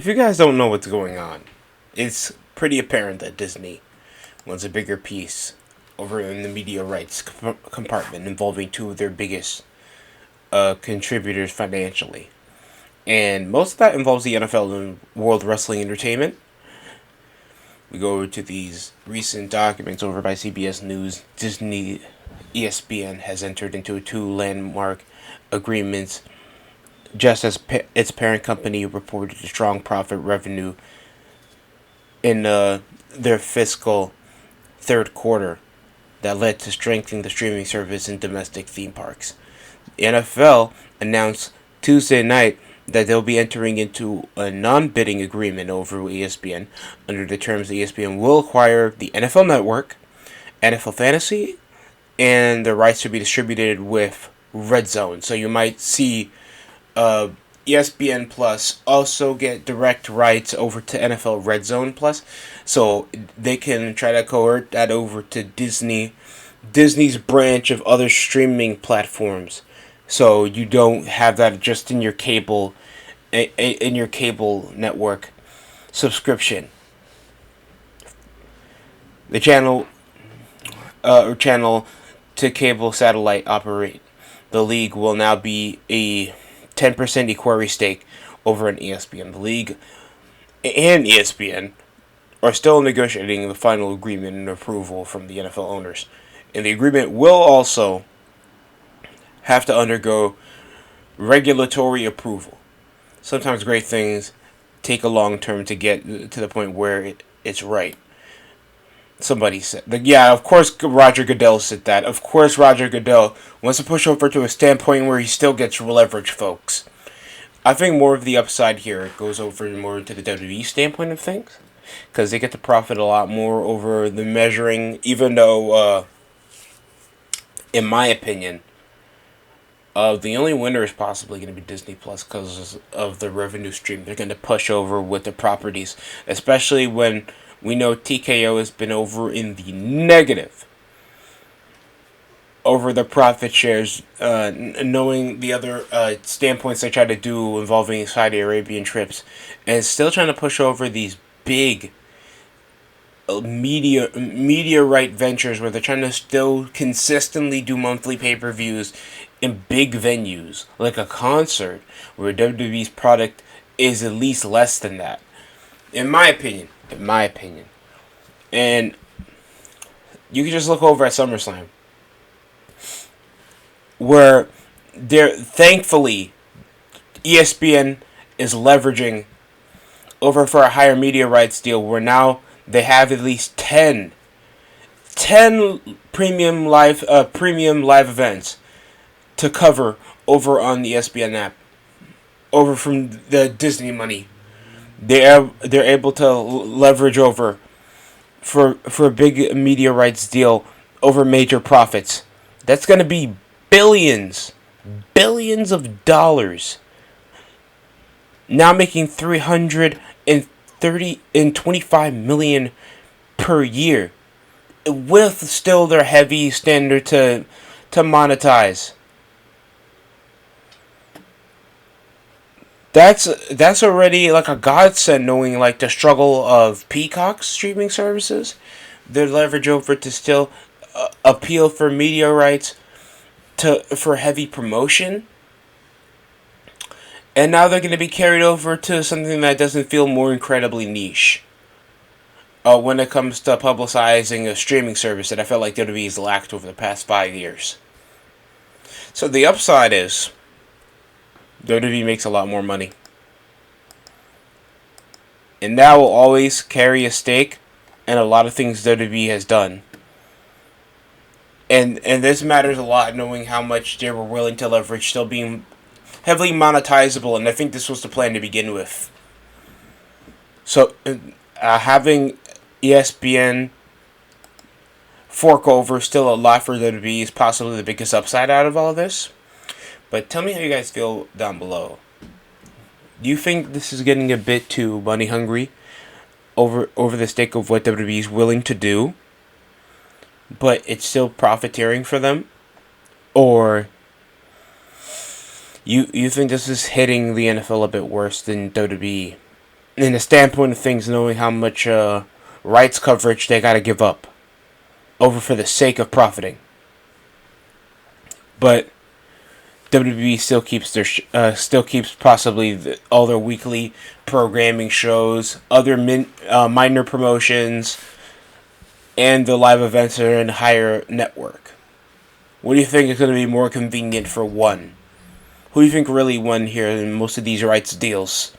if you guys don't know what's going on, it's pretty apparent that Disney wants a bigger piece over in the media rights compartment involving two of their biggest contributors financially. And most of that involves the NFL and World Wrestling Entertainment. We go over to these recent documents over by CBS News. Disney ESPN has entered into two landmark agreements just as its parent company reported a strong profit revenue in their fiscal third quarter that led to strengthening the streaming service in domestic theme parks. The NFL announced Tuesday night that they'll be entering into a non-bidding agreement over ESPN. Under the terms, ESPN will acquire the NFL Network, NFL Fantasy, and the rights to be distributed with Red Zone. So you might see ESPN Plus also get direct rights over to NFL Red Zone Plus, so they can try to cohort that over to Disney's branch of other streaming platforms. So you don't have that just in your cable network subscription. The channel to cable satellite operate. The league will now be a 10% equity stake over an ESPN. The league and ESPN are still negotiating the final agreement and approval from the NFL owners. And the agreement will also have to undergo regulatory approval. Sometimes great things take a long term to get to the point where it's right. Somebody said, yeah, of course Roger Goodell said that. Of course Roger Goodell wants to push over to a standpoint where he still gets leverage, folks. I think more of the upside here goes over more into the WWE standpoint of things, because they get to profit a lot more over the measuring, even though, in my opinion, the only winner is possibly going to be Disney Plus because of the revenue stream they're going to push over with the properties, especially when we know TKO has been over in the negative over the profit shares, knowing the other standpoints they try to do involving Saudi Arabian trips, and still trying to push over these big media right ventures where they're trying to still consistently do monthly pay-per-views in big venues, like a concert, where WWE's product is at least less than that. In my opinion. And you can just look over at SummerSlam, where thankfully ESPN is leveraging over for a higher media rights deal, where now they have at least 10 premium live events to cover over on the ESPN app, over from the Disney money. They're able to leverage over for a big media rights deal over major profits. That's going to be billions of dollars. Now making $325 million per year, with still their heavy standard to monetize. That's already like a godsend, knowing like the struggle of Peacock's streaming services. Their leverage over to still appeal for media rights for heavy promotion. And now they're going to be carried over to something that doesn't feel more incredibly niche. When it comes to publicizing a streaming service that I felt like WWE's lacked over the past 5 years. So the upside is WWE makes a lot more money. And that will always carry a stake in a lot of things WWE has done. And this matters a lot, knowing how much they were willing to leverage, still being heavily monetizable, and I think this was the plan to begin with. So, having ESPN fork over still a lot for WWE is possibly the biggest upside out of all of this. But tell me how you guys feel down below. Do you think this is getting a bit too money hungry over the stake of what WWE is willing to do, but it's still profiteering for them? Or you think this is hitting the NFL a bit worse than WWE in the standpoint of things, knowing how much rights coverage they got to give up over for the sake of profiting. But WWE still keeps still keeps possibly all their weekly programming shows, other minor promotions, and the live events are in higher network. What do you think is going to be more convenient for one? Who do you think really won here in most of these rights deals?